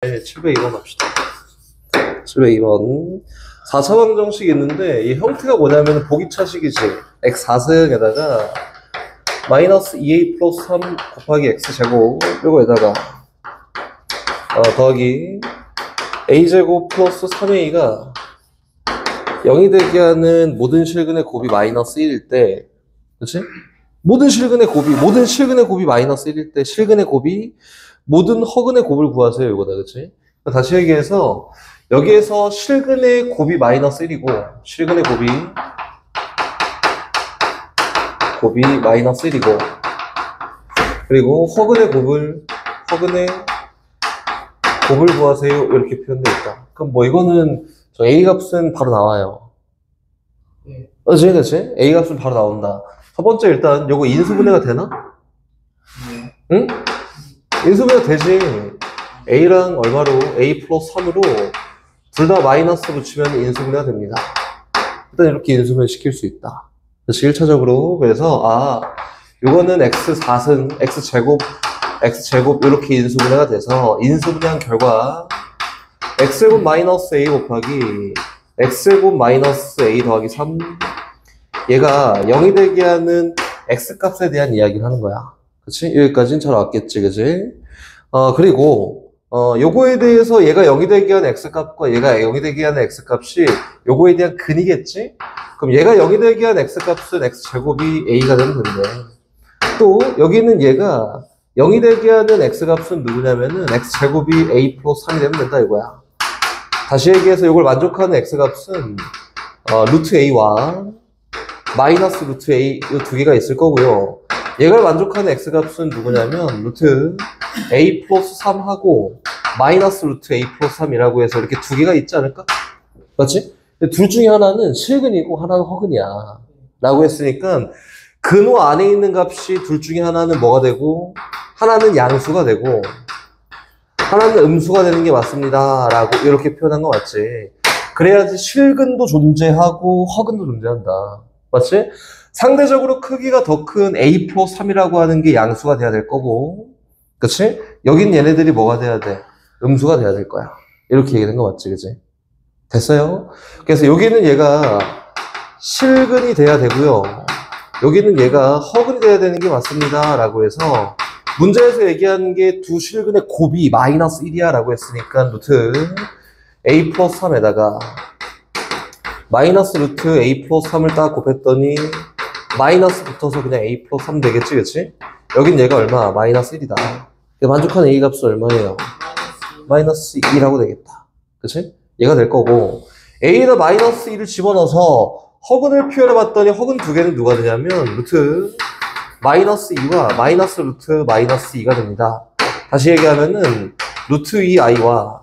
네, 702번 합시다. 702번. 4차 방정식이 있는데, 이 형태가 뭐냐면 보기차식이지. x 4승에다가 마이너스 2a 플러스 3 곱하기 x제곱, 요거에다가 더하기 a제곱 플러스 3a가 0이 되게 하는 모든 실근의 곱이 마이너스 1일 때, 그치? 모든 실근의 곱이 마이너스 1일 때 실근의 곱이 모든 허근의 곱을 구하세요. 이거다. 그치? 다시 얘기해서 여기에서 실근의 곱이 마이너스 1이고 실근의 곱이 마이너스 1이고 그리고 허근의 곱을 구하세요. 이렇게 표현되어 있다. 그럼 뭐 이거는 저 A 값은 바로 나와요. 그치? A 값은 바로 나온다. 첫 번째 일단 요거 인수분해가 되나? 응? 인수분해가 되지. A랑 얼마로? A 플러스 3으로 둘 다 마이너스 붙이면 인수분해가 됩니다. 일단 이렇게 인수분해 시킬 수 있다. 그래서 1차적으로 그래서 요거는 x4승, x제곱 이렇게 인수분해가 돼서 인수분해한 결과 x제곱 마이너스 a 곱하기 x제곱 마이너스 a 더하기 3 얘가 0이 되게 하는 x값에 대한 이야기를 하는 거야. 그치? 여기까지는 잘 왔겠지, 그치? 그리고, 요거에 대해서 얘가 0이 되게 하는 x값과 얘가 0이 되게 하는 x값이 요거에 대한 근이겠지? 그럼 얘가 0이 되게 하는 x값은 x제곱이 a가 되면 된대. 또, 여기는 얘가 0이 되게 하는 x값은 누구냐면은 x제곱이 a 플러스 3이 되면 된다, 이거야. 다시 얘기해서 이걸 만족하는 x값은, 루트 a와 마이너스 루트 a 이 두 개가 있을 거고요. 얘가 만족하는 x값은 누구냐면 루트 a 플러스 3하고 마이너스 루트 a 플러스 3이라고 해서 이렇게 두 개가 있지 않을까? 맞지? 근데 둘 중에 하나는 실근이고 하나는 허근이야 라고 했으니까 근호 안에 있는 값이 둘 중에 하나는 뭐가 되고 하나는 양수가 되고 하나는 음수가 되는 게 맞습니다 라고 이렇게 표현한 거 맞지? 그래야지 실근도 존재하고 허근도 존재한다. 맞지? 상대적으로 크기가 더 큰 a 플러스 3이라고 하는 게 양수가 돼야 될 거고, 그치? 여긴 얘네들이 뭐가 돼야 돼? 음수가 돼야 될 거야. 이렇게 얘기된 거 맞지, 그치? 됐어요? 그래서 여기는 얘가 실근이 돼야 되고요. 여기는 얘가 허근이 돼야 되는 게 맞습니다. 라고 해서 문제에서 얘기하는 게 두 실근의 곱이 마이너스 1이야 라고 했으니까 루트 a 플러스 3에다가 마이너스 루트 a 플러스 3을 딱 곱했더니 마이너스 붙어서 그냥 a 플러스 3 되겠지, 그치? 여긴 얘가 얼마? 마이너스 1이다. 만족하는 a 값은 얼마예요? 마이너스 2라고 되겠다. 그치? 얘가 될 거고 a에다 마이너스 2를 집어넣어서 허근을 표현해봤더니 허근 두 개는 누가 되냐면 루트 마이너스 2와 마이너스 루트 마이너스 2가 됩니다. 다시 얘기하면은 루트 2i와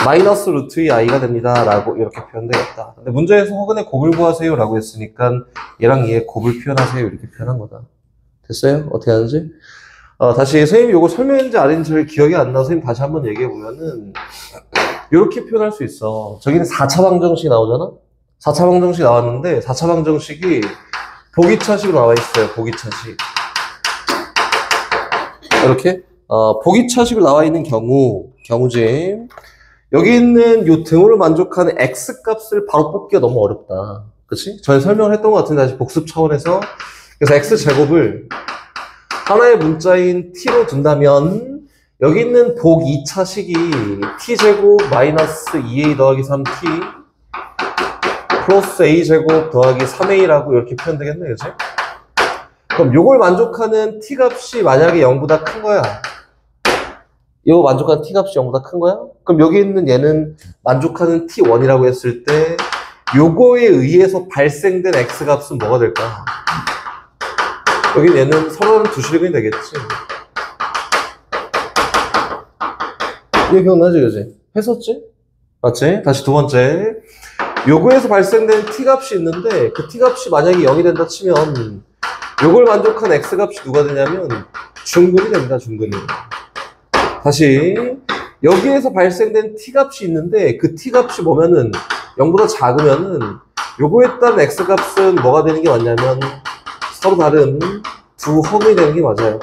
마이너스 루트 2i가 됩니다. 라고 이렇게 표현되겠다. 근데 문제에서 허근의 곱을 구하세요. 라고 했으니까 얘랑 얘의 곱을 표현하세요. 이렇게 표현한 거다. 됐어요? 어떻게 하는지? 다시 선생님이 요거 설명했는지 안 했는지 잘 기억이 안 나서 선생님 다시 한번 얘기해보면은 이렇게 표현할 수 있어. 저기는 4차 방정식이 나오잖아? 4차 방정식이 나왔는데 4차 방정식이 보기차식으로 나와 있어요. 보기차식. 이렇게 보기차식으로 나와 있는 경우지. 여기 있는 요 등호를 만족하는 x값을 바로 뽑기가 너무 어렵다. 그치? 전에 설명을 했던 것 같은데 다시 복습 차원에서 그래서 x제곱을 하나의 문자인 t로 둔다면 여기 있는 복 2차식이 t제곱 마이너스 2a 더하기 3t 플러스 a제곱 더하기 3a라고 이렇게 표현되겠네. 그치? 그럼 요걸 만족하는 t값이 만약에 0보다 큰 거야. 이거 만족하는 t값이 0보다 큰 거야? 그럼 여기 있는 얘는 만족하는 t1이라고 했을 때 요거에 의해서 발생된 x값은 뭐가 될까? 여기 얘는 서로는 두 실근이 되겠지. 이거 기억나지, 그지? 했었지? 맞지? 다시 두 번째. 요거에서 발생된 t값이 있는데 그 t값이 만약에 0이 된다 치면 요걸 만족한 x값이 누가 되냐면 중근이 됩니다. 중근이. 다시 여기에서 발생된 t값이 있는데 그 t값이 뭐면은 0보다 작으면은 요거에 따른 x값은 뭐가 되는 게 맞냐면 서로 다른 두 허근이 되는 게 맞아요.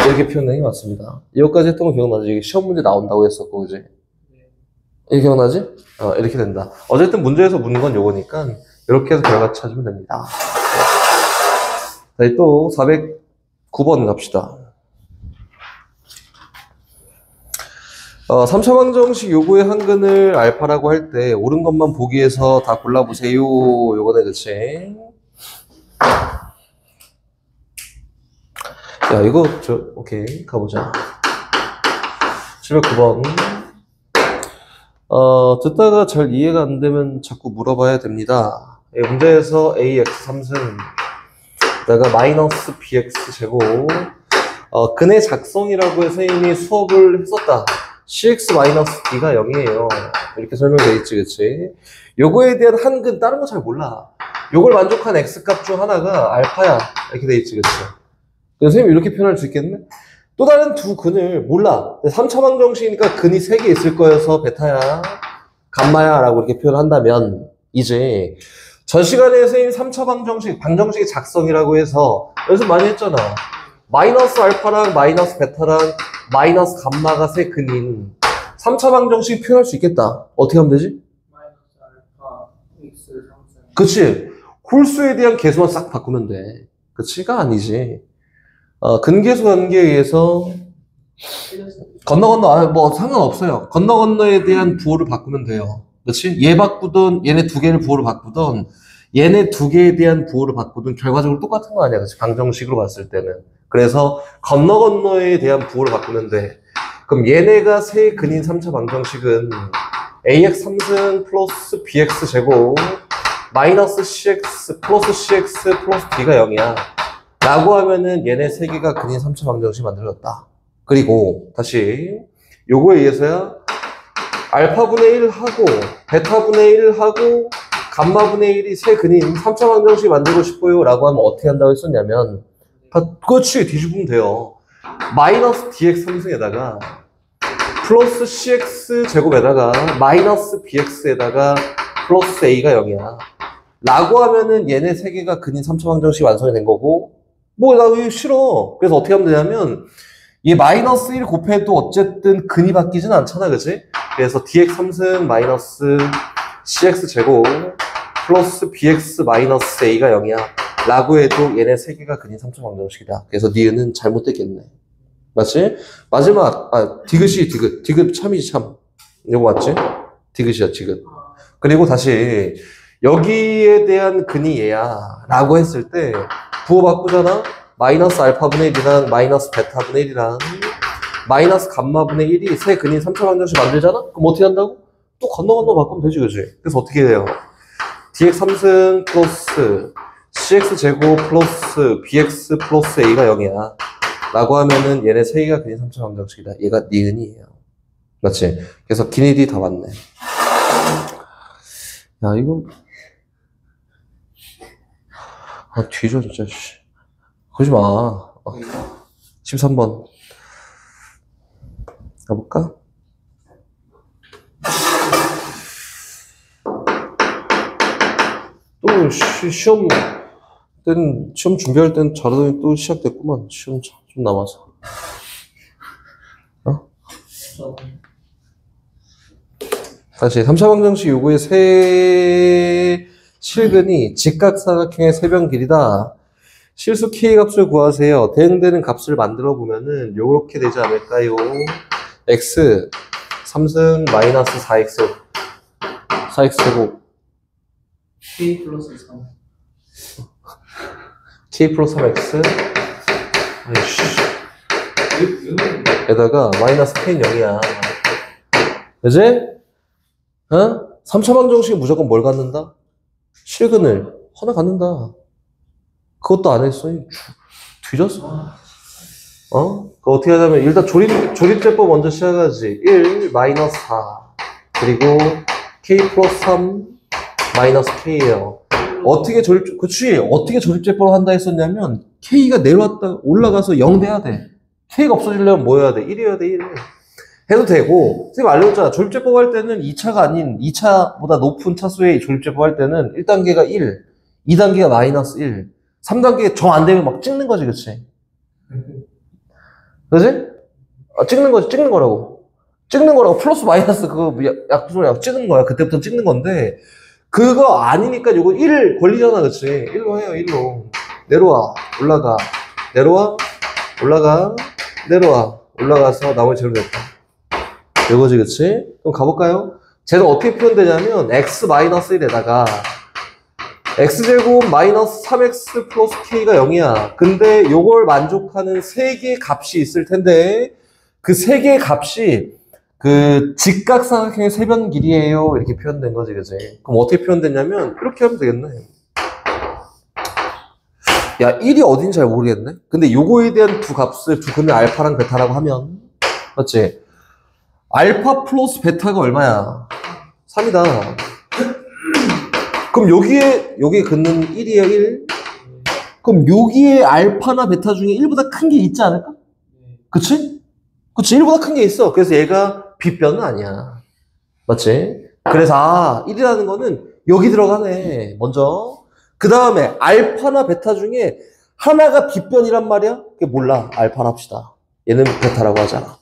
이렇게 표현하는 게 맞습니다. 이거까지 했던 거 기억나지? 이게 시험 문제 나온다고 했었고, 그지? 이게 기억나지? 이렇게 된다. 어쨌든 문제에서 묻는 건 요거니까, 이렇게 해서 결과 찾으면 됩니다. 자, 또 409번 갑시다. 3차 방정식 요거의 한근을 알파라고 할 때 옳은 것만 보기 위해서 다 골라보세요. 요거네, 그치? 야, 이거, 오케이. 가보자. 709번. 듣다가 잘 이해가 안 되면 자꾸 물어봐야 됩니다. 문제에서 ax 3승, 다가 마이너스 bx 제곱, 근의 작성이라고 해서 이미 수업을 했었다. cx 마이너스 d가 0이에요. 이렇게 설명되어 있지, 그치? 요거에 대한 한근, 다른 거 잘 몰라. 요걸 만족한 x값 중 하나가 알파야. 이렇게 돼 있지, 그치? 선생님 이렇게 표현할 수 있겠네? 또 다른 두 근을 몰라. 3차 방정식이니까 근이 3개 있을 거여서 베타야, 감마야 라고 이렇게 표현한다면 이제 전 시간에 선생님 3차 방정식의 작성이라고 해서 연습 많이 했잖아. 마이너스 알파랑 마이너스 베타랑 마이너스 감마가 세 근인 3차 방정식 표현할 수 있겠다. 어떻게 하면 되지? 마이너스 알파 x 3승. 그치? 홀수에 대한 계수만 싹 바꾸면 돼. 그치가 아니지. 근계수 관계에 의해서 뭐 상관없어요. 건너에 대한 부호를 바꾸면 돼요. 그치? 얘 바꾸든 얘네 두 개를 부호를 바꾸든 얘네 두 개에 대한 부호를 바꾸든 결과적으로 똑같은 거 아니야. 그치? 방정식으로 봤을 때는. 그래서 건너에 대한 부호를 바꾸면 돼. 그럼 얘네가 세 근인 3차 방정식은 ax 3승 플러스 bx 제곱 마이너스 cx 플러스 d가 0이야. 라고 하면은 얘네 세 개가 근인 3차 방정식이 만들어졌다. 그리고 다시 요거에 의해서야 알파분의 1 하고 베타분의 1 하고 감마분의 1이 세 근인 3차 방정식 만들고 싶어요 라고 하면 어떻게 한다고 했었냐면 그렇지, 뒤집으면 돼요. 마이너스 dx 3승에다가 플러스 cx 제곱에다가 마이너스 bx에다가 플러스 a가 0이야 라고 하면은 얘네 세 개가 근인 3차 방정식이 완성이 된 거고, 뭐 나 이거 싫어. 그래서 어떻게 하면 되냐면 얘 마이너스 1 곱해도 어쨌든 근이 바뀌진 않잖아, 그치? 그래서 dx 3승 마이너스 cx 제곱 플러스 bx 마이너스 a가 0이야 라고 해도 얘네 세 개가 근인 3차 방정식이다. 그래서 니은은 잘못됐겠네. 맞지? 마지막, 디귿 참이지, 참. 이거 맞지? 디귿이야, 디귿. 그리고 다시 여기에 대한 근이 얘야 라고 했을 때 부호 바꾸잖아? 마이너스 알파분의 1이랑 마이너스 베타분의 1이랑 마이너스 감마분의 1이 세 근인 3차 방정식 만들잖아? 그럼 어떻게 한다고? 또 건너 바꾸면 되지, 그치? 그래서 어떻게 해요? dx 3승 플러스 cx 제곱 플러스 bx 플러스 a가 0이야 라고 하면은 얘네 세 개가 근인 3차 방정식이다. 얘가 니은이에요. 맞지? 그래서 기니디 다 맞네. 야, 이거 뒤져 진짜. 그러지 마. 13번 가볼까? 또 시험 준비할 땐 잘하더니 또 시작됐구만. 시험 좀 남아서. 다시 3차 방정식 요구의 세 실근이 직각사각형의 세변 길이다. 실수 k 값을 구하세요. 대응되는 값을 만들어 보면은 요렇게 되지 않을까요? x 3승 마이너스 4x 제곱 k 플러스 3 k 플러스 3x 에다가 마이너스 k는 0이야. 그지? 3차 방정식이 무조건 뭘 갖는다? 실근을 하나 갖는다. 그것도 안 했어. 뒤졌어. 그거 어떻게 하냐면 일단 조립제법 먼저 시작하지. 1 마이너스 4 그리고 k 플러스 3 마이너스 k예요. 어떻게 조립제법을 한다 했었냐면 k가 내려왔다 올라가서 0 돼야 돼. k가 없어지려면 뭐 해야 돼? 1이어야 돼. 1 해도 되고, 선생님 알려줬잖아. 조립제법 할 때는 2차가 아닌 2차보다 높은 차수의 조립제법 할 때는 1단계가 1, 2단계가 마이너스 1, 3단계 정 안 되면 막 찍는 거지, 그치? 그지? 찍는 거지, 찍는 거라고. 찍는 거라고. 플러스 마이너스 그거 약분을 찍는 거야. 그때부터 찍는 건데, 그거 아니니까 요거 1 걸리잖아, 그치? 1로 해요, 1로. 내려와, 올라가, 내려와, 올라가, 내려와, 올라가서 나머지 제로 됐다. 이거지, 그치? 그럼 가볼까요? 쟤는 어떻게 표현되냐면, x-1에다가, x제곱 마이너스 3x 플러스 k가 0이야. 근데 요걸 만족하는 3개의 값이 있을 텐데, 그 3개의 값이 그 직각삼각형의 세변 길이에요. 이렇게 표현된 거지, 그지? 그럼 어떻게 표현됐냐면, 이렇게 하면 되겠네. 야, 1이 어딘지 잘 모르겠네? 근데 요거에 대한 두 값을 두 근의 알파랑 베타라고 하면, 맞지? 알파 플러스 베타가 얼마야? 3이다. 그럼 여기에 긋는 1이에요, 1. 그럼 여기에 알파나 베타 중에 1보다 큰 게 있지 않을까? 그치? 그치, 1보다 큰 게 있어. 그래서 얘가 빗변은 아니야. 맞지? 그래서 1이라는 거는 여기 들어가네. 먼저. 그 다음에 알파나 베타 중에 하나가 빗변이란 말이야? 그게 몰라. 알파라 합시다. 얘는 베타라고 하잖아.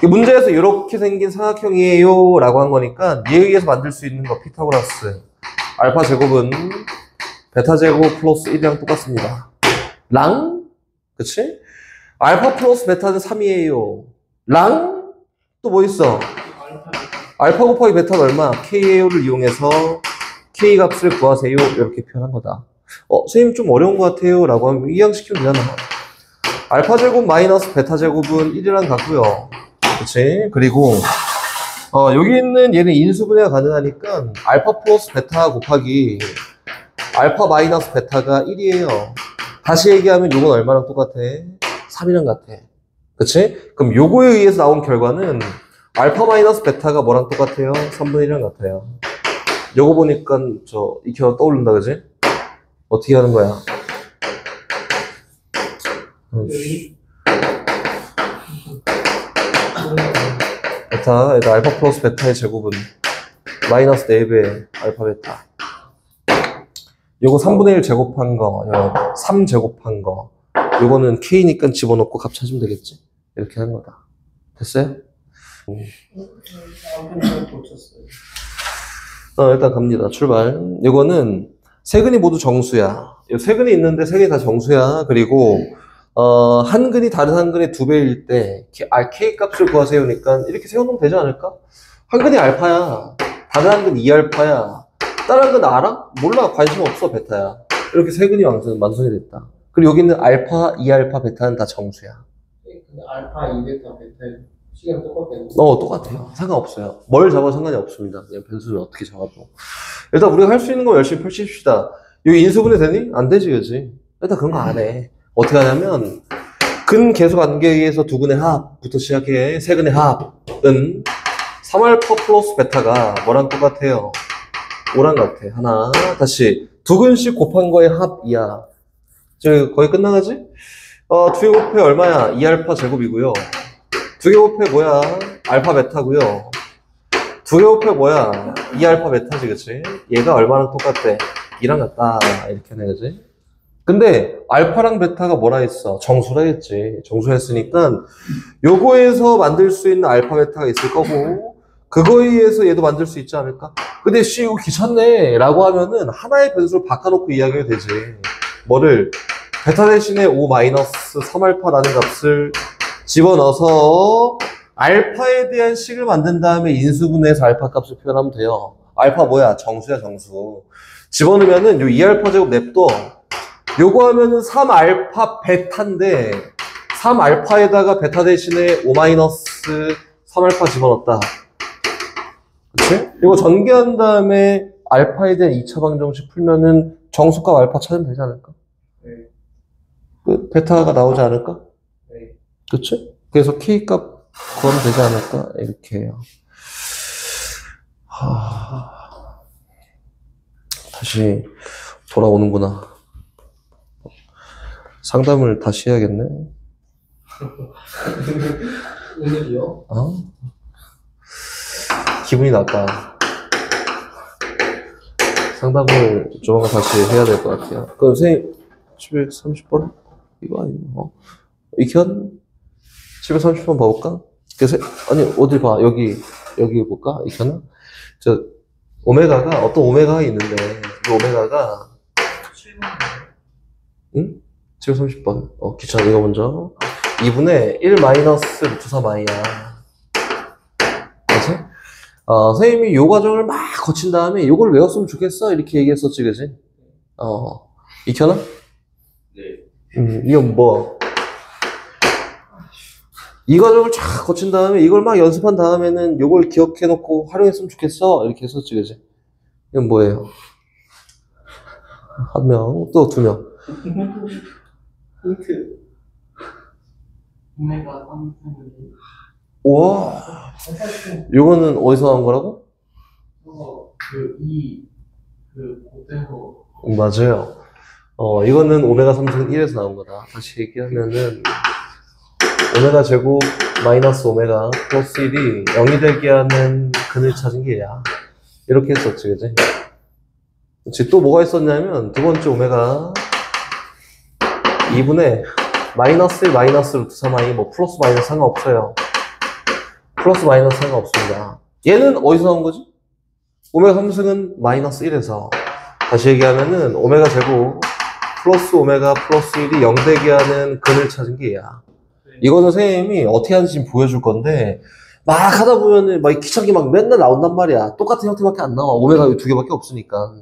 문제에서 이렇게 생긴 삼각형이에요 라고 한 거니까 얘에 의해서 만들 수 있는 거 피타고라스. 알파 제곱은 베타 제곱 플러스 1이랑 똑같습니다. 랑? 그치? 알파 플러스 베타는 3이에요. 랑? 또 뭐 있어? 알파 곱하기 베타는 얼마? KAO를 이용해서 K 값을 구하세요. 이렇게 표현한 거다. 선생님 좀 어려운 것 같아요. 라고 하면 이항시키면 되잖아. 알파 제곱 마이너스 베타 제곱은 1이랑 같고요. 그치? 그리고 여기 있는 얘는 인수분해가 가능하니까 알파 플러스 베타 곱하기 알파 마이너스 베타가 1이에요. 다시 얘기하면 요건 얼마랑 똑같아? 3이랑 같아. 그치? 그럼 요거에 의해서 나온 결과는 알파 마이너스 베타가 뭐랑 똑같아요? 3분의 1이랑 같아요. 요거 보니까 익혀가 떠오른다, 그치? 어떻게 하는 거야? 베타, 알파 플러스 베타의 제곱은 마이너스 4배 알파 베타. 요거 3분의 1 제곱한 거, 3 제곱한 거. 요거는 K니까 집어넣고 값 찾으면 되겠지? 이렇게 하는 거다. 됐어요? 일단 갑니다. 출발. 요거는 세 근이 모두 정수야. 세 근이 있는데 세 개 다 정수야. 그리고 한 근이 다른 한 근의 2배일 때 K 값을 구하세요니까 이렇게 세워놓으면 되지 않을까? 한 근이 알파야. 다른 한 근 2알파야. 다른 한 근 알아? 몰라. 관심 없어. 베타야. 이렇게 세 근이 완성이 됐다. 그리고 여기는 알파, 2알파, 베타는 다 정수야. 근데 알파, 2베타, 베타 시계는 똑같겠네. 똑같아요. 상관없어요. 뭘 잡아도 상관이 없습니다. 그냥 변수를 어떻게 잡아도. 일단 우리가 할 수 있는 거 열심히 펼칩시다. 여기 인수분해 되니? 안 되지, 그지? 일단 그런 거 안 해. 어떻게 하냐면, 근 계수 관계에 의해서 두 근의 합부터 시작해. 세 근의 합은 3알파 플러스 베타가 뭐랑 똑같아요? 5랑 같아. 하나. 다시. 두 근씩 곱한 거의 합이야. 거의 끝나가지? 두 개 곱해 얼마야? 2알파 제곱이고요. 두 개 곱해 뭐야? 알파 베타고요. 두 개 곱해 뭐야? 2알파 베타지, 그치? 얘가 얼마랑 똑같대? 2랑 같다. 이렇게 하네, 그치? 근데 알파랑 베타가 뭐라 했어? 정수라 했지. 정수라 했으니까 요거에서 만들 수 있는 알파 베타가 있을 거고 그거에 의해서 얘도 만들 수 있지 않을까? 근데 이거 귀찮네 라고 하면은 하나의 변수를 바꿔놓고 이야기해도 되지. 뭐를? 베타 대신에 5-3알파라는 값을 집어넣어서 알파에 대한 식을 만든 다음에 인수분해해서 알파 값을 표현하면 돼요. 알파 뭐야? 정수야, 정수. 집어넣으면은 요 2알파 제곱 냅둬. 요거 하면은 3알파 베타인데 3알파에다가 베타 대신에 5-3알파 집어넣었다. 그치? 이거 전개한 다음에 알파에 대한 2차 방정식 풀면은 정수값 알파 찾으면 되지 않을까? 네. 베타가 나오지 않을까? 네. 그치? 그래서 K값 구하면 되지 않을까? 이렇게 해요. 다시 돌아오는구나. 상담을 다시 해야겠네. 오늘이요? 기분이 나빠. 상담을 조만간 다시 해야 될 것 같아요. 그럼 선생님, 730번? 이거 아니고, 익현? 730번 봐볼까? 그래서, 아니, 어디 봐. 여기 볼까? 이렇게나? 오메가가, 어떤 오메가가 있는데, 이 오메가가, 7번. 응? 730번. 귀찮아. 이거 먼저. 2분의 1 마이너스 루트 3i야. 그치? 선생님이 요 과정을 막 거친 다음에 요걸 외웠으면 좋겠어. 이렇게 얘기했었지, 그지? 익혀나? 네. 이건 뭐. 이 과정을 쫙 거친 다음에 이걸 막 연습한 다음에는 요걸 기억해놓고 활용했으면 좋겠어. 이렇게 했었지, 그지? 이건 뭐예요? 한 명, 또 두 명. 힌트. 오메가 3분의 우와. 요거는 어디서 나온 거라고? 그대로. 맞아요. 이거는 오메가 3승 1에서 나온 거다. 다시 얘기하면은, 오메가 제곱 마이너스 오메가 플러스 1이 0이 되게 하는 근을 찾은 게 얘야. 이렇게 했었지, 그지? 그치, 또 뭐가 있었냐면, 두 번째 오메가 2분의 마이너스 1 마이너스 루트 3i, 뭐 플러스 마이너스 상관없어요. 플러스 마이너스 상관없습니다. 얘는 어디서 나온 거지? 오메가 3승은 마이너스 1에서. 다시 얘기하면은, 오메가 제곱 플러스 오메가 플러스 1이 0 되게 하는 근을 찾은 게 얘야. 이거는 선생님이 어떻게 하는지 지금 보여줄 건데, 막 하다 보면은, 막 귀찮게 막 맨날 나온단 말이야. 똑같은 형태밖에 안 나와. 오메가 두 개밖에 없으니까.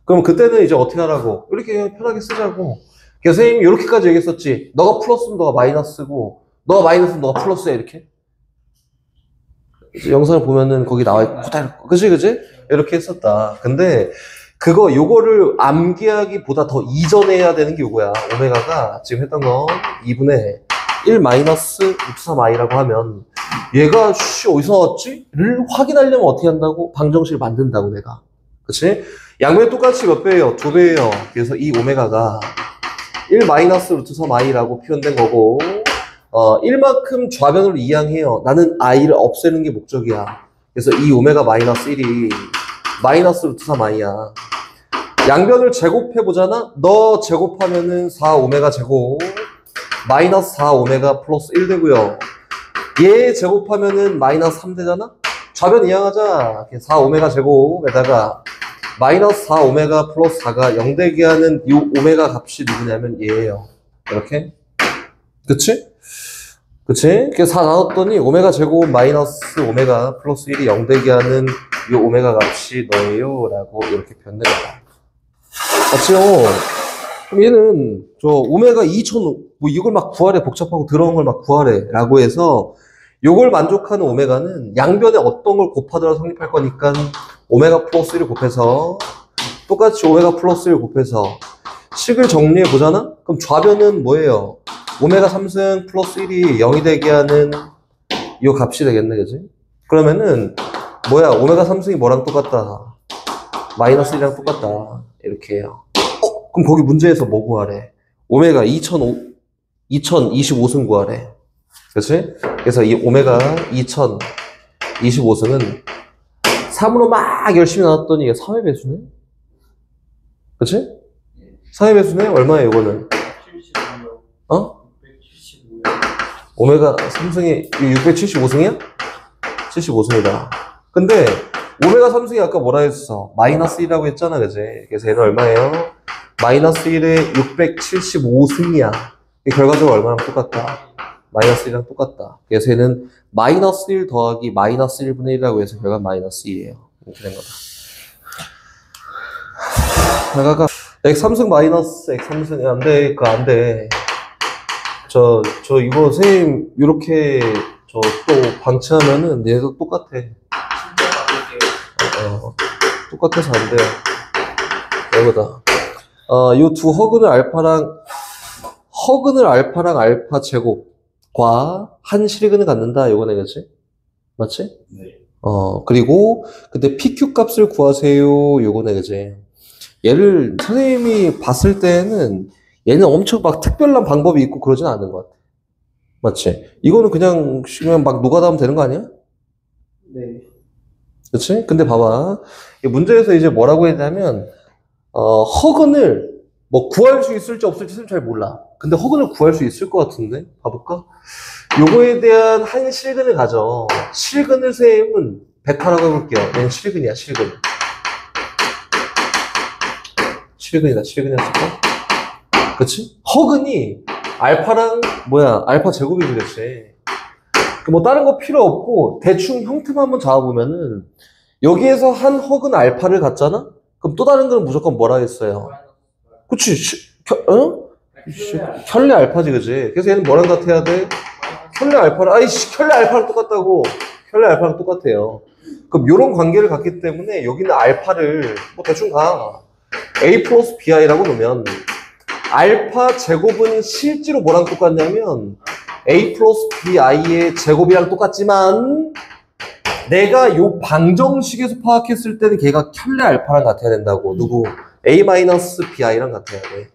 그럼 그때는 이제 어떻게 하라고? 이렇게 편하게 쓰자고. 그래서 선생님이 이렇게까지 얘기했었지. 너가 플러스면 너가 마이너스고, 너가 마이너스면 너가 플러스야, 이렇게. 이제 영상을 보면은 거기 나와 있고, 그치? 이렇게 했었다. 근데, 요거를 암기하기보다 더 이전에 해야 되는 게 요거야. 오메가가 지금 했던 건 2분의 1 마이너스 루트 3i라고 하면 얘가 어디서 나왔지? 를 확인하려면 어떻게 한다고? 방정식을 만든다고 내가. 그치? 양변이 똑같이 몇 배예요? 2배예요. 그래서 이 오메가가 1 마이너스 루트 3i라고 표현된 거고 1만큼 좌변으로 이항해요. 나는 i를 없애는 게 목적이야. 그래서 이 오메가 마이너스 1이 마이너스 루트 3i야. 양변을 제곱해보잖아? 너 제곱하면은 4 오메가 제곱 마이너스 4 오메가 플러스 1 되고요. 얘 제곱하면은 마이너스 3 되잖아? 좌변 이항하자. 4 오메가 제곱에다가 마이너스 4 오메가 플러스 4가 0 되게 하는 이 오메가 값이 누구냐면 얘예요. 이렇게. 그치? 그래서 4 나눴더니 오메가 제곱 마이너스 오메가 플러스 1이 0 되게 하는 이 오메가 값이 너예요. 라고 이렇게 표현된 거다. 맞지요? 그럼 얘는 오메가 2000, 뭐 이걸 막 구하래, 복잡하고 더러운 걸 막 구하래 라고 해서 요걸 만족하는 오메가는 양변에 어떤 걸 곱하더라도 성립할 거니까 오메가 플러스 1을 곱해서 똑같이 오메가 플러스 1을 곱해서 식을 정리해 보잖아? 그럼 좌변은 뭐예요? 오메가 3승 플러스 1이 0이 되게 하는 이 값이 되겠네, 그지? 그러면은 뭐야? 오메가 3승이 뭐랑 똑같다? 마이너스 1이랑 똑같다. 이렇게 해요. 그럼 거기 문제에서 뭐 구하래? 오메가 2025승 구하래. 그치? 그래서 이 오메가 2025승은 3으로 막 열심히 나눴더니 이게 3의 배수네? 그치? 3의 배수네? 얼마예요, 이거는? 75요. 175요. 오메가 3승이 675승이야? 75승이다. 근데 오메가 3승이 아까 뭐라 했어? 마이너스 1이라고 했잖아, 그치? 그래서 얘는 얼마예요? 마이너스 1에 675승이야. 결과적으로 얼마랑 똑같다? 마이너스 1이랑 똑같다. 그래서 얘는 마이너스 1 더하기 마이너스 1분의 1이라고 해서 결과 마이너스 2예요. 이렇게 된 거다. 내가 x3승 마이너스 x3승 안 돼. 그거 안 돼. 이거 선생님 이렇게 또 방치하면은 얘도 똑같아. 똑같아서 안 돼요. 이거다. 요 두 허근을 알파랑 알파 제곱과 한 실근을 갖는다. 요거네, 그치? 맞지? 네. 그리고 근데 PQ 값을 구하세요. 요거네, 그치? 얘를 선생님이 봤을 때는 얘는 엄청 막 특별한 방법이 있고 그러진 않은 것 같아. 맞지? 이거는 그냥 막 노가다하면 되는 거 아니야? 네. 그치? 근데 봐봐. 이 문제에서 이제 뭐라고 했냐면, 허근을 뭐 구할 수 있을지 없을지 잘 몰라. 근데 허근을 구할 수 있을 것 같은데? 봐볼까? 요거에 대한 한 실근을 가져. 실근을 셈은 베타라고 해볼게요. 얘는 실근이야, 실근. 실근이었을까? 그치? 허근이 알파랑 알파 제곱이지, 그치? 뭐 다른 거 필요 없고 대충 형태만 한번 잡아보면은 여기에서 한 허근 알파를 갖잖아? 그럼 또 다른 거는 무조건 뭐라 했어요? 그치? 켤레 알파지, 그치? 그래서 얘는 뭐랑 같아야 돼? 켤레 알파랑, 켤레 알파랑 똑같다고. 켤레 알파랑 똑같아요. 그럼 요런 관계를 갖기 때문에 여기는 알파를 뭐 대충 가. A 플러스 BI라고 놓으면 알파 제곱은 실제로 뭐랑 똑같냐면 A 플러스 BI의 제곱이랑 똑같지만 내가 요 방정식에서 파악했을 때는 걔가 켤레 알파랑 같아야 된다고. 누구? A 마이너스 BI랑 같아야 돼.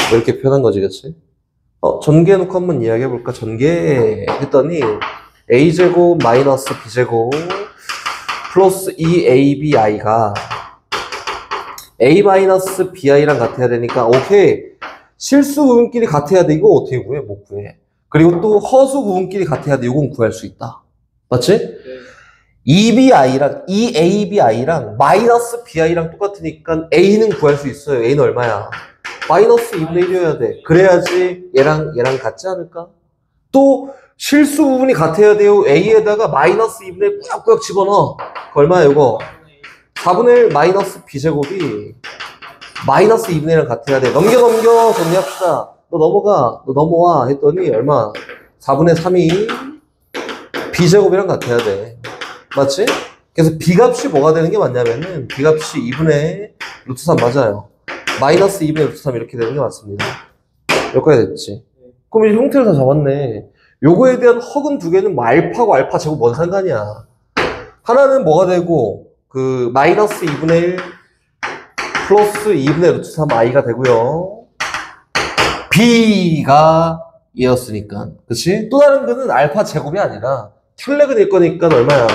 뭐 이렇게 표현한 거지, 그치? 전개해놓고 한번 이야기해볼까? 전개했더니 A제곱 마이너스 B제곱 플러스 2ABI가 A 마이너스 BI랑 같아야 되니까 오케이. 실수 부분끼리 같아야 돼. 이거 어떻게 구해? 못 구해. 그리고 또 허수 부분끼리 같아야 돼. 이건 구할 수 있다. 맞지? 네. EABI랑 마이너스 BI랑 똑같으니까 A는 구할 수 있어요. A는 얼마야? 마이너스 2분의 1이어야 돼. 그래야지 얘랑 같지 않을까? 또 실수 부분이 같아야 돼요. A에다가 마이너스 2분의 1 꾸역꾸역 집어넣어. 그 얼마야 이거? 4분의 1 마이너스 B제곱이 마이너스 2분의 1이랑 같아야 돼. 넘겨 정리합시다. 너 넘어와 했더니 얼마? 4분의 3이 B제곱이랑 같아야 돼. 맞지? 그래서 B값이 뭐가 되는 게 맞냐면은 B값이 2분의 루트 3 맞아요. 마이너스 2분의 루트 3 이렇게 되는 게 맞습니다. 여기까지 됐지? 그럼 이 형태를 다 잡았네. 요거에 대한 허근 두 개는 뭐 알파고 알파 제곱 뭔 상관이야. 하나는 뭐가 되고 그 마이너스 2분의 1 플러스 2분의 루트 3 i가 되고요. B가 얘였으니까. 그치? 또 다른 거는 알파 제곱이 아니라 켤레가 될 거니까 얼마야?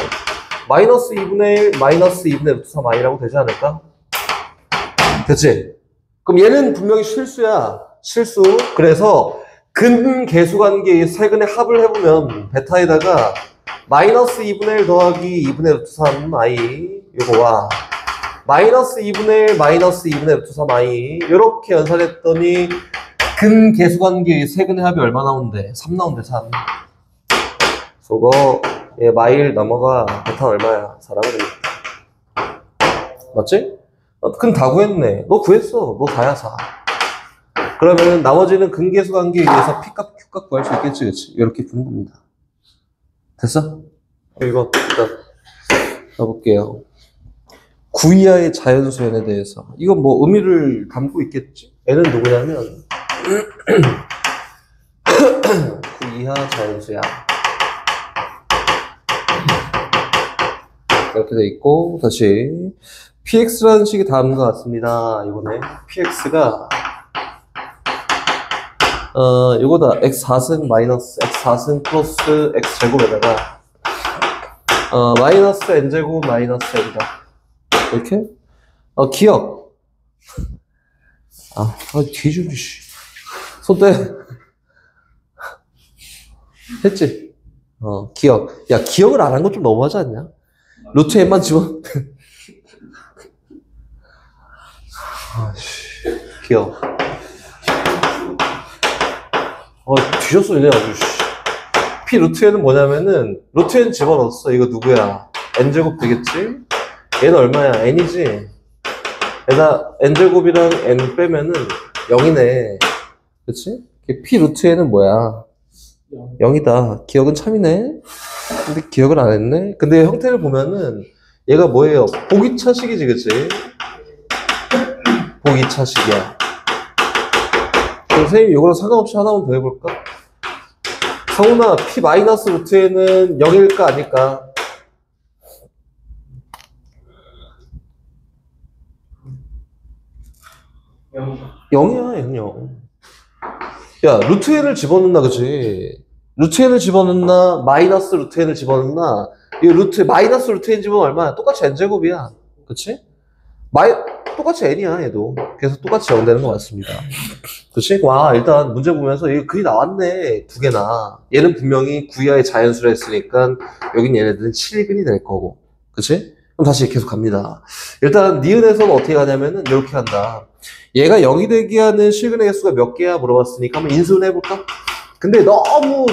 마이너스 2분의 1 마이너스 2분의 루트 3 i라고 되지 않을까? 됐지? 그럼 얘는 분명히 실수야. 실수. 그래서 근계수관계의 세 근의 합을 해보면 베타에다가 마이너스 2분의 1 더하기 2분의 루트 3 i 요거와 마이너스 2분의 1 마이너스 2분의 루트 3 i 이렇게 연산했더니 근계수관계의 세 근의 합이 얼마 나온대? 3 나온대. 3. 그거 마일 넘어가. 베타 얼마야? 4라고 되겠다. 맞지? 근 다 구했네. 너 구했어. 너 다야 4. 그러면 나머지는 근계수 관계에 의해서 P값, Q값 구할 수 있겠지, 그치? 이렇게 푸는 겁니다. 됐어? 이거 일단 가볼게요. 9 이하의 자연수연에 대해서. 이건 뭐 의미를 담고 있겠지? 얘는 누구냐면 9 이하 자연수야. 이렇게 돼 있고 다시 px라는 식이 다음과 같습니다. 이번에 px가 이거다. x4승 마이너스 x4승 플러스 x제곱에다가 마이너스 n제곱 마이너스 n이다. 이렇게 기억. 뒤집이 손 떼. 했지? 기억. 야, 기억을 안 한 건 좀 너무하지 않냐? 루트 n만 집어. 기억. 뒤졌어, 이네 아주. P 루트 n은 뭐냐면은, 루트 n 집어넣었어. 이거 누구야? n제곱 되겠지? 얘는 얼마야? n이지? 얘다 n제곱이랑 n 빼면은 0이네. 그치? P 루트 n은 뭐야? 0이다. 기억은 참이네. 근데 기억을 안 했네. 근데 형태를 보면은 얘가 뭐예요? 보기차식이지, 그치? 보기차식이야. 선생님 이거랑 상관없이 하나만 더 해볼까? 성훈아, P 마이너스 루트 n은 0일까 아닐까? 0이야, 0. 야, 루트 n을 집어넣나, 그치? 루트 n을 집어넣나, 마이너스 루트 n을 집어넣나, 이 마이너스 루트 n 집어넣으면 얼마야? 똑같이 n제곱이야. 그치? 똑같이 n이야, 얘도. 그래서 똑같이 0 되는 거 맞습니다. 그치? 와, 일단 문제 보면서 이거 글이 나왔네. 두 개나. 얘는 분명히 9 이하의 자연수라 했으니까 여긴 얘네들은 7근이 될 거고. 그치? 그럼 다시 계속 갑니다. 일단 니은에서는 어떻게 가냐면은 이렇게 한다. 얘가 0이 되게 하는 실근의 개수가 몇 개야 물어봤으니까 한번 인수분 해볼까? 근데 너무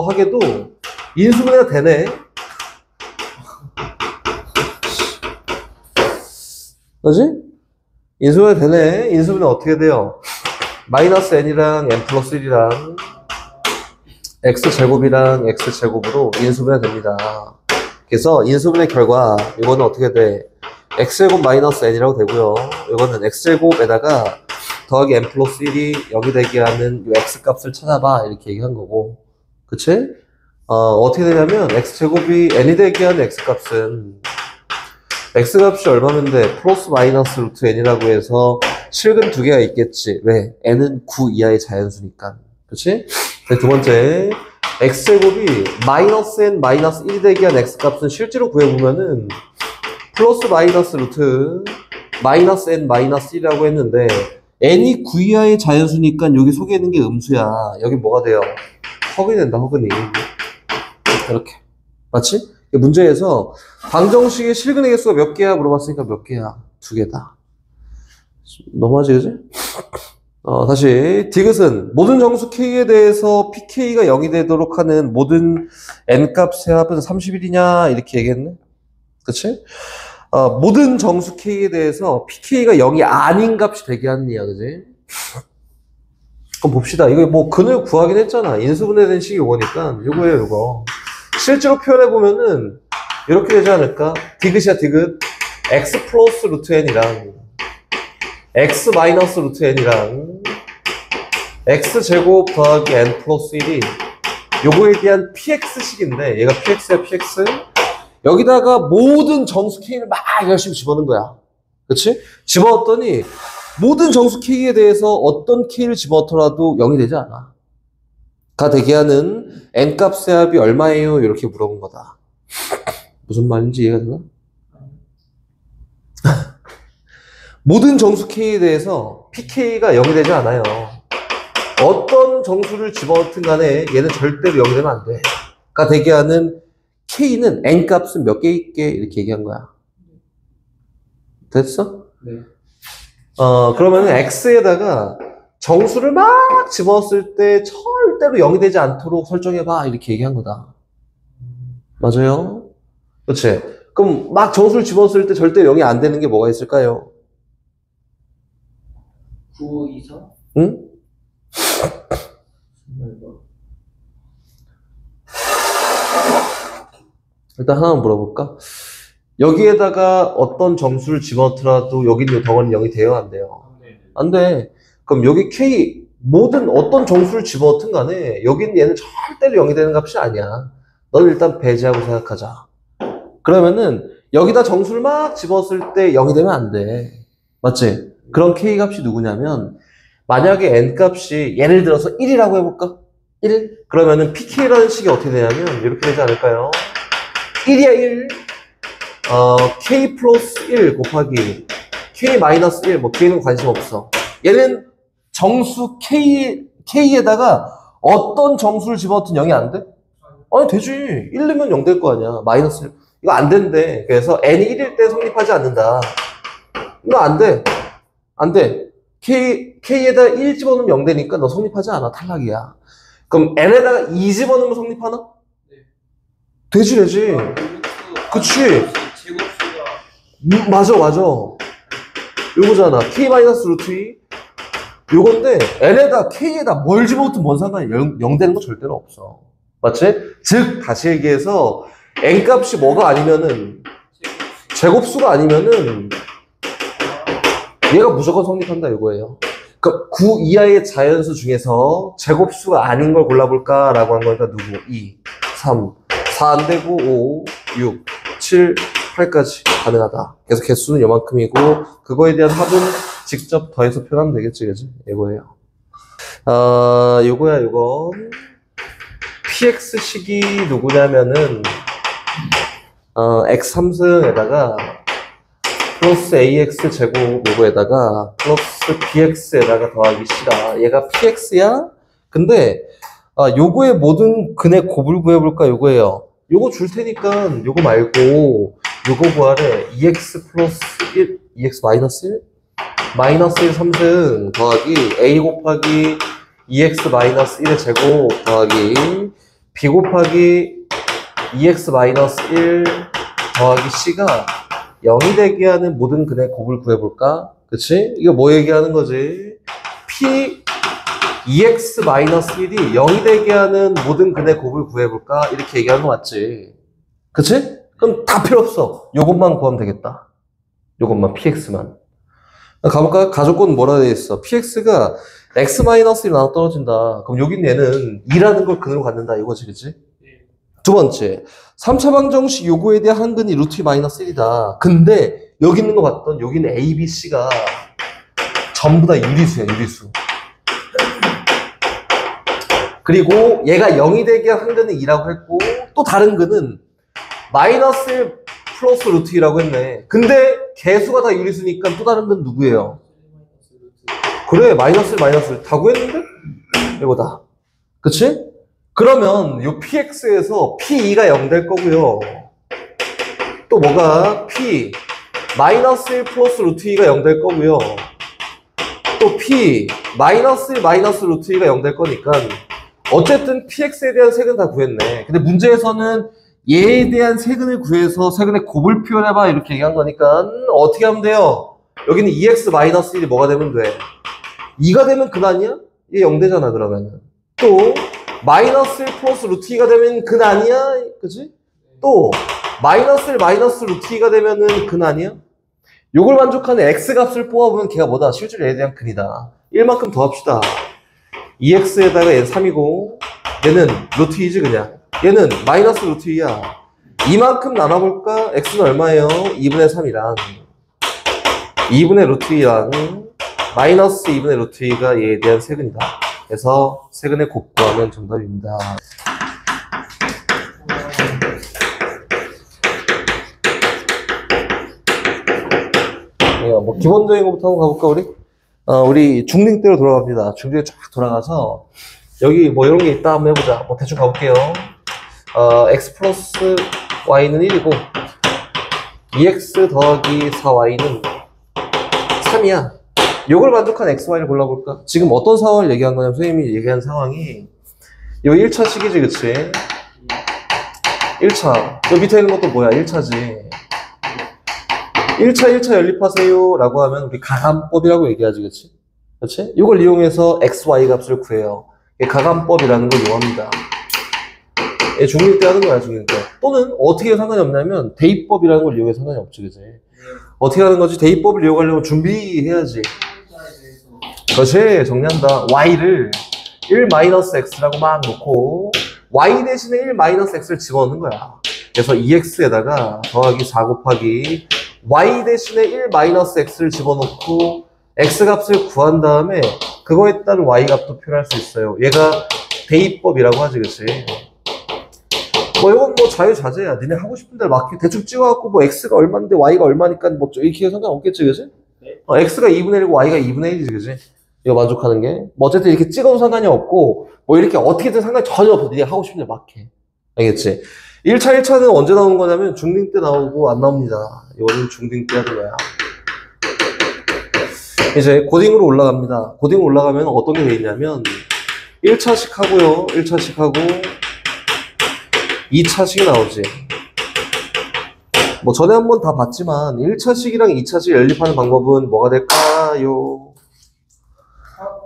하게도 인수분해가 되네. 그지? 인수분해 되네. 인수분해 어떻게 돼요? 마이너스 n이랑 n 플러스 1이랑 x제곱이랑 x제곱으로 인수분해 됩니다. 그래서 인수분해 결과 이거는 어떻게 돼? x제곱 마이너스 n이라고 되고요. 이거는 x제곱에다가 더하기 n 플러스 1이 0이 되게 하는 이 x값을 찾아봐 이렇게 얘기한 거고, 그치? 어떻게 되냐면 x제곱이 n이 되게 하는 x값은 x값이 얼마면 돼? 플러스 마이너스 루트 n이라고 해서 실근 두 개가 있겠지. 왜? n은 9 이하의 자연수니까. 그치? 두 번째, x제곱이 마이너스 n 마이너스 1이 되게 한 x값은 실제로 구해보면은 플러스 마이너스 루트 마이너스 n 마이너스 1이라고 했는데 n이 9 이하의 자연수니까 여기 속에 있는 게 음수야. 여기 뭐가 돼요? 허근이 된다, 허근이. 이렇게. 맞지? 문제에서 방정식의 실근의 개수가 몇 개야 물어봤으니까 몇 개야? 2개다. 너무하지, 그지? 다시. 디귿은 모든 정수 K에 대해서 PK가 0이 되도록 하는 모든 N값의 합은 31이냐? 이렇게 얘기했네? 그치? 모든 정수 K에 대해서 PK가 0이 아닌 값이 되게 하는 이야, 그지? 그럼 봅시다. 이거 뭐 근을 구하긴 했잖아. 인수분해된 식이 요거니까. 요거예요, 요거. 실제로 표현해보면은 이렇게 되지 않을까? 디귿이야, 디귿. x 플러스 루트 n이랑 x 마이너스 루트 n이랑 x제곱 더하기 n 플러스 1이 요거에 대한 px식인데 얘가 px야, px. 여기다가 모든 정수 k를 막 열심히 집어넣은 거야. 그치? 집어넣었더니 모든 정수 k에 대해서 어떤 k를 집어넣더라도 0이 되지 않아. 가 되게 하는 n값의 합이 얼마예요? 이렇게 물어본 거다. 무슨 말인지 이해가 되나? 모든 정수 k에 대해서 pk가 0이 되지 않아요. 어떤 정수를 집어넣든 간에 얘는 절대로 0이 되면 안 돼. 가 되게 하는 k는 n값은 몇 개 있게 이렇게 얘기한 거야. 됐어? 네. 그러면 x에다가 정수를 막 집어넣었을 때 절대로 0이 되지 않도록 설정해봐 이렇게 얘기한 거다. 맞아요? 그렇지? 그럼 막 정수를 집어넣었을 때 절대 0이 안 되는 게 뭐가 있을까요? 9, 2, 4? 응? 일단 하나만 물어볼까? 여기에다가 어떤 정수를 집어넣더라도 여기 있는 덩어리는 0이 돼요? 안 돼요? 안 돼. 그럼 여기 K 모든 어떤 정수를 집어넣든 간에 여기 있는 얘는 절대로 0이 되는 값이 아니야. 넌 일단 배제하고 생각하자. 그러면은 여기다 정수를 막 집어넣었을 때 0이 되면 안 돼. 맞지? 그런 K 값이 누구냐면 만약에 N 값이 예를 들어서 1이라고 해볼까? 1? 그러면은 PK라는 식이 어떻게 되냐면 이렇게 되지 않을까요? 1이야 1. K 플러스 1 곱하기 K 마이너스 1, 뭐 K는 관심 없어. 얘는 정수 K에다가 어떤 정수를 집어넣든 0이 안 돼? 아니 되지. 1 넣으면 0 될 거 아니야. 마이너스 1. 이거 안 된대. 그래서 N이 1일 때 성립하지 않는다. 이거 안 돼. 안 돼. K에다 1 집어넣으면 0 되니까 너 성립하지 않아. 탈락이야. 그럼 N에다가 2 집어넣으면 성립하나? 네. 되지, 되지. 그치. 제곱수가 맞아. 요거잖아. K-루트 2. 요건데, N에다, K에다 뭘 집어넣든 뭔 상관이 0 되는 거 절대로 없어. 맞지? 즉, 다시 얘기해서, N값이 뭐가 아니면은, 제곱수가 아니면은, 얘가 무조건 성립한다, 이거예요. 그러니까 9 이하의 자연수 중에서 제곱수가 아닌 걸 골라볼까라고 한 거니까 누구? 2, 3, 4 안 되고 5, 6, 7, 8까지 가능하다. 그래서 개수는 요만큼이고 그거에 대한 합은 직접 더해서 표현하면 되겠지, 그지? 이거예요. 요거야, 요거. px식이 누구냐면은 x3승에다가 플러스 ax 제곱 요거에다가 플러스 bx에다가 더하기 c다. 얘가 px야? 근데 요거의 모든 근의 곱을 구해볼까 요거예요. 요거 줄 테니까 요거 말고 요거 구하래. 2x 플러스 1, 2x 마이너스 1? 마이너스 1 3승 더하기 a 곱하기 2x 마이너스 1의 제곱 더하기 b 곱하기 2x 마이너스 1 더하기 c가 0이 되게 하는 모든 근의 곱을 구해볼까? 그치? 이거 뭐 얘기하는 거지? p 2x 마이너스 1이 0이 되게 하는 모든 근의 곱을 구해볼까? 이렇게 얘기하는 거 맞지? 그치? 그럼 다 필요 없어. 요것만 구하면 되겠다. 요것만, px만. 가볼까? 가족권 뭐라 되어 있어? px가 x-1이 나눠 떨어진다. 그럼 여긴 얘는 2라는 걸 근으로 갖는다. 이거지, 그치? 두 번째, 3차 방정식 요거에 대한 한근이 루트 2 마이너스 1이다. 근데 여기 있는 거 봤던 여기는 a, b, c가 전부 다 유리수야, 유리수. 그리고 얘가 0이 되게 한 근은 2라고 했고 또 다른 근은 마이너스 1 플러스 루트 2라고 했네. 근데 개수가 다 유리수니까 또 다른 근 누구예요? 그래, 마이너스 1, 마이너스 1 다 구했는데? 이거다. 그치? 그러면 요 px에서 p2가 0 될 거고요. 또 뭐가? p 마이너스 1 플러스 루트 2가 0 될 거고요. 또 p 마이너스 1 마이너스 루트 2가 0 될 거니까 어쨌든 px에 대한 세근 다 구했네. 근데 문제에서는 얘에 대한 세근을 구해서 세근의 곱을 표현해봐 이렇게 얘기한 거니까 어떻게 하면 돼요? 여기는 2x 마이너스 1이 뭐가 되면 돼? 2가 되면 근 아니야? 얘 0 되잖아 그러면. 또 마이너스 1 플러스 루트 2가 되면 근 아니야? 그치? 또 마이너스 1 마이너스 루트 2가 되면은 근 아니야? 요걸 만족하는 x 값을 뽑아보면 걔가 뭐다? 실제로 얘에 대한 근이다. 1만큼 더 합시다. 2x에다가 얘는 3이고 얘는 루트 2지 그냥. 얘는 마이너스 루트 2야. 이만큼 나눠볼까? x는 얼마예요? 2분의 3이랑 2분의 루트 2랑 마이너스 2분의 루트 2가 얘에 대한 세근이다. 그래서 세근의 곱 구하면 정답입니다. 뭐 기본적인 것부터 한번 가볼까 우리? 우리 중딩 때로 돌아갑니다. 중딩에 쫙 돌아가서 여기 뭐 이런 게 있다 한번 해보자. 뭐 대충 가볼게요. x 플러스 y는 1이고 2x 더하기 4y는 3이야. 요걸 만족한 xy를 골라볼까? 지금 어떤 상황을 얘기한 거냐면 선생님이 얘기한 상황이 요 1차 식이지 그치? 1차 요 밑에 있는 것도 뭐야? 1차지 1차 연립하세요 라고 하면 우리 가감법이라고 얘기하지 그치? 그치? 이걸 이용해서 xy 값을 구해요. 가감법이라는 걸 이용합니다. 중일 때 하는 거야, 중일 때. 또는 어떻게 상관이 없냐면 대입법이라는 걸 이용해 상관이 없지, 그치? 어떻게 하는 거지? 대입법을 이용하려면 준비해야지. 그렇지, 정리한다. y를 1-x라고 막 놓고 y 대신에 1-x를 집어넣는 거야. 그래서 2x에다가 더하기 4 곱하기 y 대신에 1-x를 집어넣고 x 값을 구한 다음에 그거에 따른 y 값도 표현할 수 있어요. 얘가 대입법이라고 하지, 그치? 뭐 이건 뭐 자유자재야. 니네 하고 싶은 대로 막 대충 찍어갖고 뭐 x가 얼마인데 y가 얼마니까 뭐 이렇게 상관없겠지, 그치? 네. x가 2분의 1이고 y가 2분의 1이지, 그치? 이거 만족하는 게. 뭐 어쨌든 이렇게 찍어도 상관이 없고 뭐 이렇게 어떻게든 상관이 전혀 없어. 니네 하고 싶은 대로 막 해. 알겠지? 1차는 언제 나오는 거냐면 중딩 때 나오고 안 나옵니다. 이거는 중딩 때 하는 거야. 이제 고딩으로 올라갑니다. 고딩으로 올라가면 어떤 게 돼 있냐면 1차식 하고요. 1차식 하고 2차식이 나오지. 뭐 전에 한번 다 봤지만 1차식이랑 2차식 연립하는 방법은 뭐가 될까요?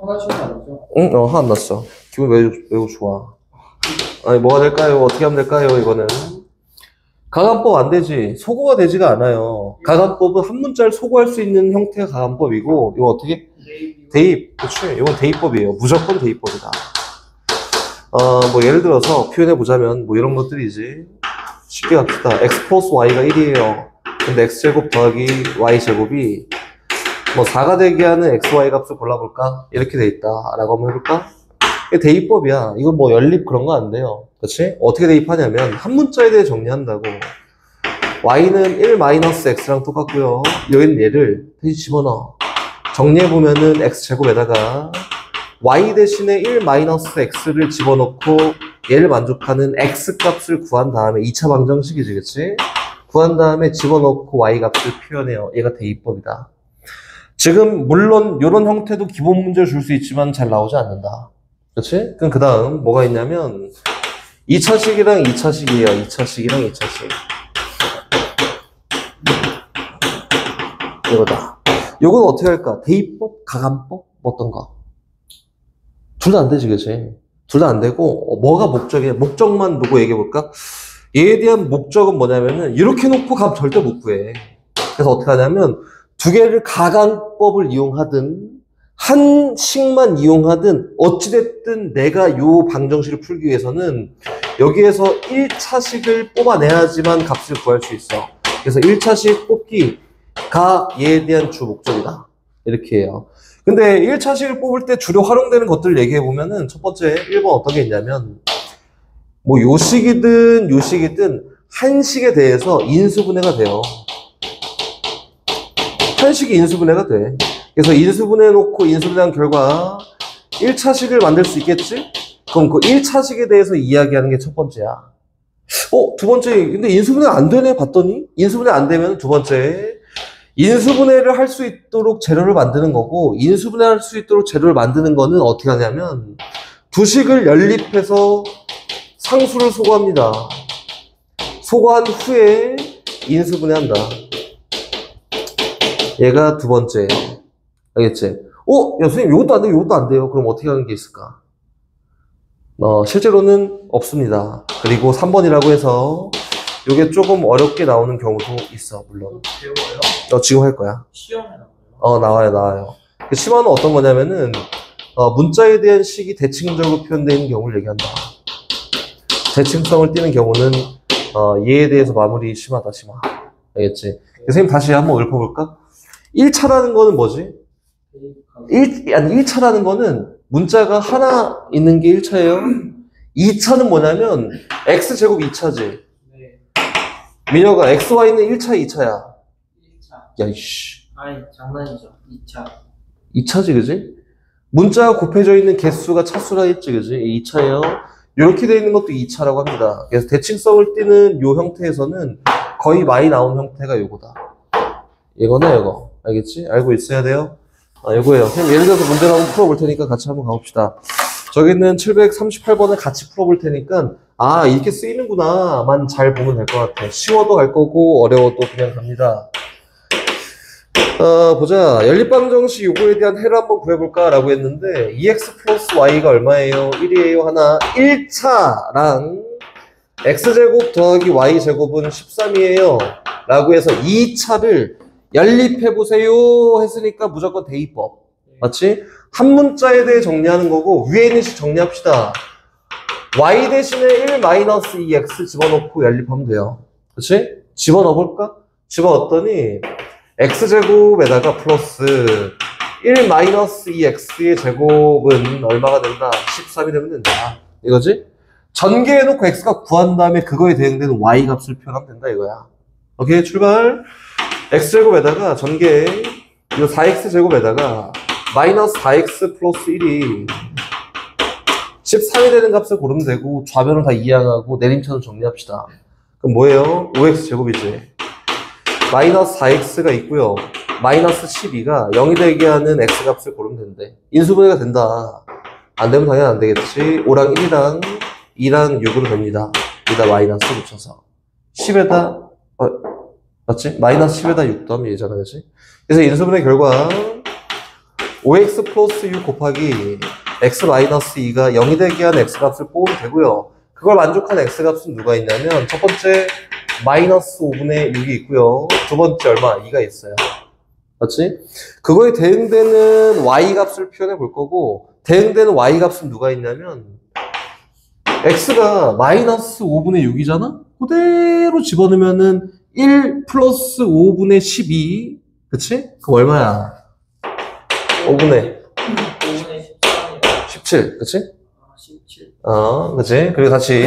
하나씩은 아니죠? 응? 하나 안 났어. 기분 매우 좋아. 아니 뭐가 될까요? 어떻게 하면 될까요? 이거는 가감법 안 되지. 소거가 되지가 않아요. 가감법은 한 문자를 소거할 수 있는 형태가 가감법이고 이거 어떻게? 대입. 그치? 이건 대입법이에요. 무조건 대입법이다. 뭐 예를 들어서 표현해 보자면 뭐 이런 것들이지. 쉽게 갑시다. x 플러스 y가 1이에요. 근데 x제곱 더하기 y제곱이 뭐 4가 되게 하는 xy 값을 골라볼까? 이렇게 돼 있다 라고 한번 해볼까? 이게 대입법이야. 이거 뭐 연립 그런 거 안 돼요. 그치? 어떻게 대입하냐면 한 문자에 대해 정리한다고. y는 1 마이너스 x랑 똑같고요. 여기는 얘를 다시 집어넣어. 정리해보면은 x제곱에다가 y 대신에 1 마이너스 x를 집어넣고 얘를 만족하는 x 값을 구한 다음에 2차 방정식이지, 그치? 구한 다음에 집어넣고 y 값을 표현해요. 얘가 대입법이다. 지금 물론 이런 형태도 기본 문제를 줄 수 있지만 잘 나오지 않는다. 그치? 그럼 그 다음 뭐가 있냐면 2차식이랑 2차식이에요. 2차식이랑 2차식. 이거다. 요건 어떻게 할까? 대입법? 가감법? 어떤 거? 둘 다 안 되지, 그치? 둘 다 안 되고, 뭐가 목적이야? 목적만 보고 얘기해볼까? 얘에 대한 목적은 뭐냐면은, 이렇게 놓고 값 절대 못 구해. 그래서 어떻게 하냐면, 두 개를 가감법을 이용하든, 한 식만 이용하든, 어찌됐든 내가 요 방정식을 풀기 위해서는, 여기에서 1차식을 뽑아내야지만 값을 구할 수 있어. 그래서 1차식 뽑기가 얘에 대한 주 목적이다. 이렇게 해요. 근데 1차식을 뽑을 때 주로 활용되는 것들을 얘기해보면은 첫 번째 1번 어떤 게 있냐면 뭐 요식이든 요식이든 한식에 대해서 인수분해가 돼요. 한식이 인수분해가 돼. 그래서 인수분해 놓고 인수분해한 결과 1차식을 만들 수 있겠지? 그럼 그 1차식에 대해서 이야기하는 게 첫 번째야. 두 번째, 근데 인수분해 안 되네 봤더니? 인수분해 안 되면 두 번째 인수분해를 할 수 있도록 재료를 만드는 거고, 인수분해할 수 있도록 재료를 만드는 거는 어떻게 하냐면, 두 식을 연립해서 상수를 소거합니다. 소거한 후에 인수분해한다. 얘가 두 번째. 알겠지? 야, 선생님, 이것도 안 돼요, 이것도 안 돼요. 그럼 어떻게 하는 게 있을까? 실제로는 없습니다. 그리고 3번이라고 해서, 요게 조금 어렵게 나오는 경우도 있어, 물론. 배워요? 지금 할 거야. 시험에 나와요? 나와요. 그 심화는 어떤 거냐면은, 문자에 대한 식이 대칭적으로 표현되어 있는 경우를 얘기한다. 대칭성을 띠는 경우는, 얘에 대해서 마무리 심하다, 심화. 알겠지? 선생님 다시 한번 읊어볼까? 1차라는 거는 뭐지? 1차라는 거는 문자가 하나 있는 게 1차예요. 2차는 뭐냐면, x제곱 2차지. 민혁아, XY는 1차, 2차야. 1차. 야, 이씨. 아니, 장난이죠. 2차. 2차지, 그지? 문자가 곱해져 있는 개수가 차수라 했지, 그지? 2차예요. 이렇게 되어 있는 것도 2차라고 합니다. 그래서 대칭성을 띠는 요 형태에서는 거의 많이 나온 형태가 요거다. 이거나 이거. 알겠지? 알고 있어야 돼요. 요거예요. 그럼 예를 들어서 문제를 한번 풀어볼 테니까 같이 한번 가봅시다. 저기는 738번을 같이 풀어볼 테니까 이렇게 쓰이는구나 만 잘 보면 될 것 같아. 쉬워도 갈 거고 어려워도 그냥 갑니다. 보자. 연립방정식 요거에 대한 해를 한번 구해볼까 라고 했는데 2x 플러스 y가 얼마예요? 1이에요. 하나. 1차랑 x제곱 더하기 y제곱은 13이에요 라고 해서 2차를 연립해보세요 했으니까 무조건 대입법. 맞지? 한 문자에 대해 정리하는 거고 위에 있는 식 정리합시다. y 대신에 1 마이너스 2x 집어넣고 연립하면 돼요. 그치? 집어넣어볼까? 집어넣었더니 x제곱에다가 플러스 1 마이너스 2x의 제곱은 얼마가 된다? 13이 되면 된다. 이거지? 전개해놓고 x가 구한 다음에 그거에 대응되는 y 값을 표현하면 된다 이거야. 오케이? 출발! x제곱에다가 전개 이거 4x제곱에다가 마이너스 4x 플러스 1이 13이 되는 값을 고르면 되고 좌변을 다 이항하고 내림차순 정리합시다. 그럼 뭐예요? 5x제곱이지. 마이너스 4x가 있고요. 마이너스 12가 0이 되게 하는 x값을 고르면 된대. 인수분해가 된다. 안 되면 당연히 안 되겠지. 5랑 1이랑 2랑 6으로 됩니다. 여기다 마이너스 붙여서 10에다 맞지? 마이너스 10에다 6도 하면 얘잖아, 그치? 그래서 인수분해 결과 5x 플러스 6 곱하기 x 마이너스 2가 0이 되게 하는 x값을 뽑으면 되고요. 그걸 만족한 x값은 누가 있냐면 첫 번째 마이너스 5분의 6이 있고요. 두 번째 얼마? 2가 있어요. 맞지? 그거에 대응되는 y값을 표현해 볼 거고 대응되는 y값은 누가 있냐면 x가 마이너스 5분의 6이잖아? 그대로 집어넣으면은 1 플러스 5분의 12 그치? 그럼 얼마야? 5분의 5분의 13이요. 17 그치? 17. 그치? 그리고 다시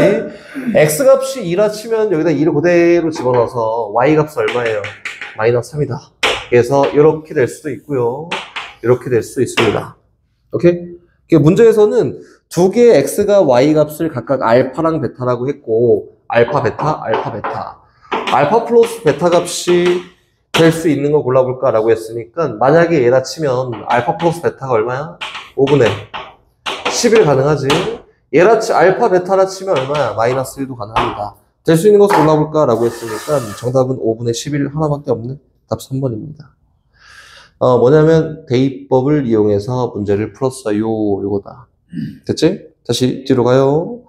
x값이 2라 치면 여기다 2를 그대로 집어넣어서 y값은 얼마예요? 마이너스 3이다. 그래서 이렇게 될 수도 있고요. 이렇게 될 수도 있습니다. 오케이? 문제에서는 두 개의 x가 y 값을 각각 알파랑 베타라고 했고 알파, 베타, 알파, 베타. 알파 플러스 베타 값이 될 수 있는 거 골라볼까라고 했으니까 만약에 얘다 치면 알파 플러스 베타가 얼마야? 5분의 11 가능하지? 얘라 알파 베타라 치면 얼마야? 마이너스 1도 가능합니다. 될 수 있는 것을 골라볼까라고 했으니까 정답은 5분의 11 하나밖에 없네. 답 3번입니다. 뭐냐면 대입법을 이용해서 문제를 풀었어요. 요거다. 됐지? 다시 뒤로 가요.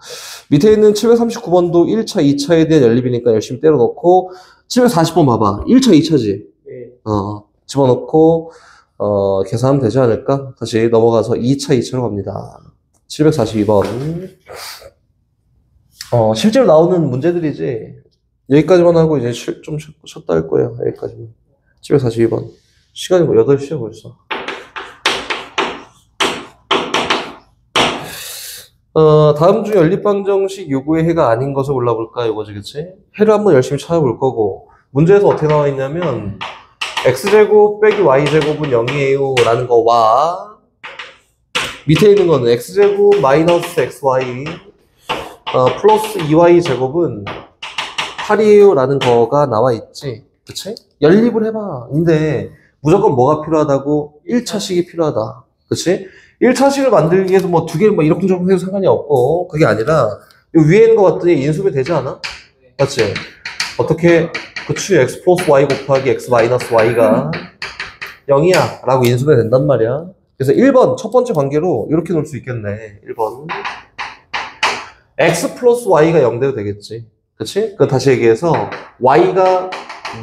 밑에 있는 739번도 1차, 2차에 대한 연립이니까 열심히 때려넣고 740번 봐봐. 1차, 2차지? 네. 집어넣고 계산하면 되지 않을까? 다시 넘어가서 2차, 2차로 갑니다. 742번. 실제로 나오는 문제들이지. 여기까지만 하고 이제 좀 쉬었다 할 거예요. 여기까지만. 742번. 시간이 뭐 8시야 벌써. 다음 중 연립방정식 요구의 해가 아닌 것을 골라볼까? 요거지, 그치? 해를 한번 열심히 찾아볼 거고, 문제에서 어떻게 나와 있냐면, x제곱 빼기 y제곱은 0이에요. 라는 거와, 밑에 있는 거는 x제곱 마이너스 xy, 플러스 2y제곱은 8이에요. 라는 거가 나와 있지. 그치? 연립을 해봐. 근데, 무조건 뭐가 필요하다고? 1차식이 필요하다. 그치? 1차식을 만들기 위해서 뭐 두 개를 뭐 이렇게저렇게 해도 상관이 없고, 그게 아니라, 요 위에 있는 거 같더니 인수분 되지 않아? 맞지? 어떻게, 그치? x 플러스 y 곱하기 x 마이너스 y가 0이야. 라고 인수분 된단 말이야. 그래서 1번, 첫 번째 관계로 이렇게 놓을 수 있겠네. 1번. x 플러스 y가 0 돼도 되겠지. 그치? 그 다시 얘기해서, y가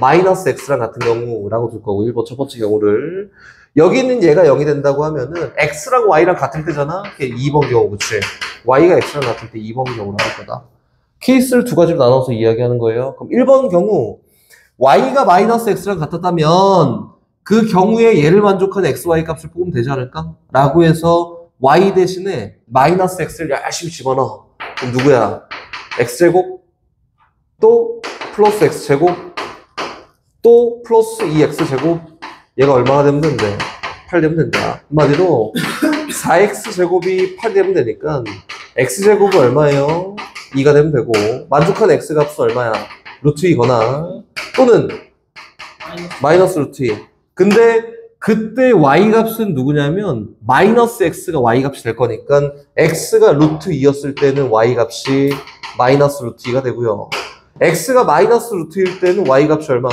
마이너스 x랑 같은 경우라고 둘 거고, 1번 첫 번째 경우를. 여기 있는 얘가 0이 된다고 하면은 x랑 y랑 같을 때잖아? 그게 2번 경우, 그치? y가 x랑 같을 때 2번 경우로 할 거다. 케이스를 두 가지로 나눠서 이야기하는 거예요. 그럼 1번 경우 y가 마이너스 x랑 같았다면 그 경우에 얘를 만족하는 x, y 값을 뽑으면 되지 않을까? 라고 해서 y 대신에 마이너스 x를 열심히 집어넣어. 그럼 누구야? x제곱 또 플러스 x제곱 또 플러스 2x제곱 얘가 얼마나 되면 된대? 8 되면 된다. 한마디로 4x제곱이 8 되면 되니까 x제곱은 얼마예요? 2가 되면 되고 만족한 x값은 얼마야? 루트 2거나 또는 마이너스 루트 2. 근데 그때 y값은 누구냐면 마이너스 x가 y값이 될 거니까 x가 루트 2였을 때는 y값이 마이너스 루트 2가 되고요. x가 마이너스 루트 1일 때는 y값이 얼마?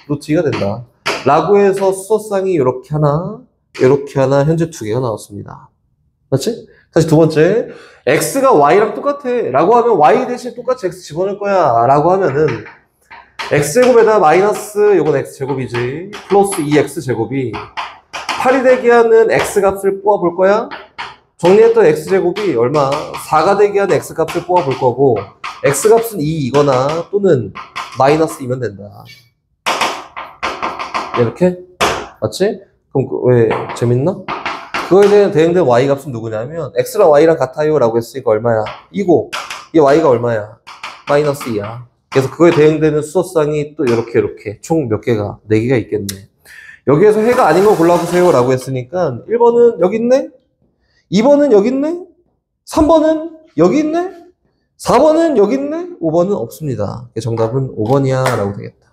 루트 2가 된다. 라고 해서 수소쌍이 이렇게 하나, 이렇게 하나, 현재 두 개가 나왔습니다. 맞지? 다시 두 번째. x가 y랑 똑같아. 라고 하면 y 대신 똑같이 x 집어넣을 거야. 라고 하면은 x제곱에다 마이너스, 요건 x제곱이지. 플러스 2x제곱이 8이 되게 하는 x값을 뽑아볼 거야. 정리했던 x제곱이 얼마? 4가 되게 하는 x값을 뽑아볼 거고 x값은 2이거나 또는 마이너스 2면 된다. 이렇게? 맞지? 그럼 왜 재밌나? 그거에 대한 대응된 y값은 누구냐면 x랑 y랑 같아요 라고 했으니까 얼마야? 2고 이 y가 얼마야? 마이너스 2야. 그래서 그거에 대응되는 수소쌍이 또 이렇게 총 몇 개가? 4개가 있겠네. 여기에서 해가 아닌 거 골라보세요 라고 했으니까 1번은 여기 있네? 2번은 여기 있네? 3번은 여기 있네? 4번은 여기 있네? 5번은 없습니다. 정답은 5번이야 라고 되겠다.